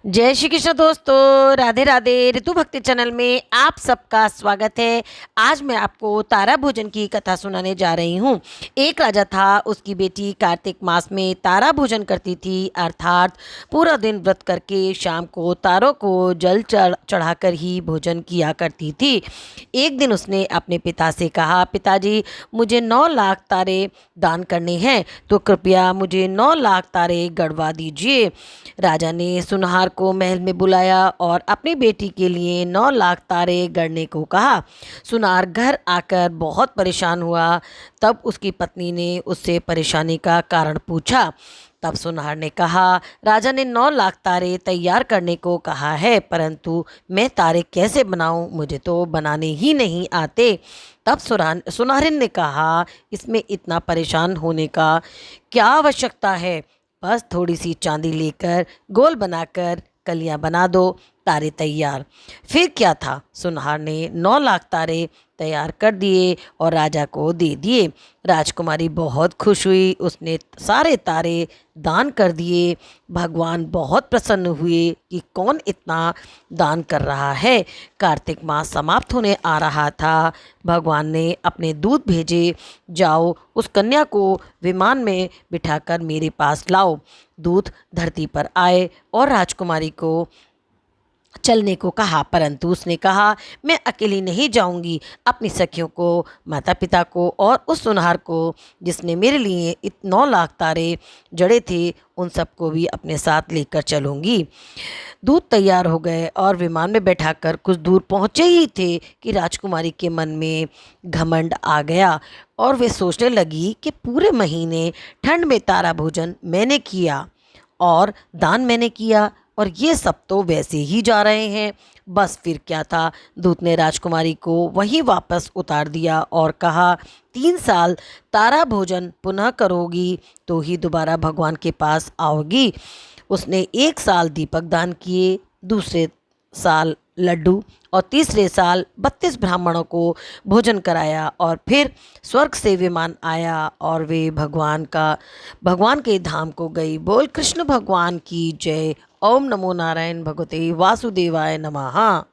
जय श्री कृष्ण दोस्तों, राधे राधे। ऋतु भक्ति चैनल में आप सबका स्वागत है। आज मैं आपको तारा भोजन की कथा सुनाने जा रही हूँ। एक राजा था, उसकी बेटी कार्तिक मास में तारा भोजन करती थी, अर्थात पूरा दिन व्रत करके शाम को तारों को जल चढ़ाकर ही भोजन किया करती थी। एक दिन उसने अपने पिता से कहा, पिताजी मुझे 9 लाख तारे दान करने हैं, तो कृपया मुझे 9 लाख तारे गढ़वा दीजिए। राजा ने सुनहार को महल में बुलाया और अपनी बेटी के लिए 9 लाख तारे गढ़ने को कहा। सुनार घर आकर बहुत परेशान हुआ। तब उसकी पत्नी ने उससे परेशानी का कारण पूछा। तब सुनार ने कहा, राजा ने 9 लाख तारे तैयार करने को कहा है, परंतु मैं तारे कैसे बनाऊं, मुझे तो बनाने ही नहीं आते। तब सुनारिन ने कहा, इसमें इतना परेशान होने का क्या आवश्यकता है, बस थोड़ी सी चांदी लेकर गोल बनाकर कलियां बना दो, तारे तैयार। फिर क्या था, सुनहार ने 9 लाख तारे तैयार कर दिए और राजा को दे दिए। राजकुमारी बहुत खुश हुई, उसने सारे तारे दान कर दिए। भगवान बहुत प्रसन्न हुए कि कौन इतना दान कर रहा है। कार्तिक मास समाप्त होने आ रहा था। भगवान ने अपने दूत भेजे, जाओ उस कन्या को विमान में बिठाकर मेरे पास लाओ। दूत धरती पर आए और राजकुमारी को चलने को कहा, परंतु उसने कहा, मैं अकेली नहीं जाऊंगी, अपनी सखियों को, माता पिता को और उस सुनहार को जिसने मेरे लिए 9 लाख तारे जड़े थे, उन सबको भी अपने साथ लेकर चलूंगी। दूत तैयार हो गए और विमान में बैठाकर कुछ दूर पहुंचे ही थे कि राजकुमारी के मन में घमंड आ गया और वे सोचने लगी कि पूरे महीने ठंड में तारा भोजन मैंने किया और दान मैंने किया और ये सब तो वैसे ही जा रहे हैं। बस फिर क्या था, दूत ने राजकुमारी को वहीं वापस उतार दिया और कहा, 3 साल तारा भोजन पुनः करोगी तो ही दोबारा भगवान के पास आओगी। उसने 1 साल दीपक दान किए, दूसरे साल लड्डू और तीसरे साल 32 ब्राह्मणों को भोजन कराया और फिर स्वर्ग से विमान आया और वे भगवान के धाम को गई। बोल कृष्ण भगवान की जय। ओम नमो नारायण भगवते वासुदेवाय नमः।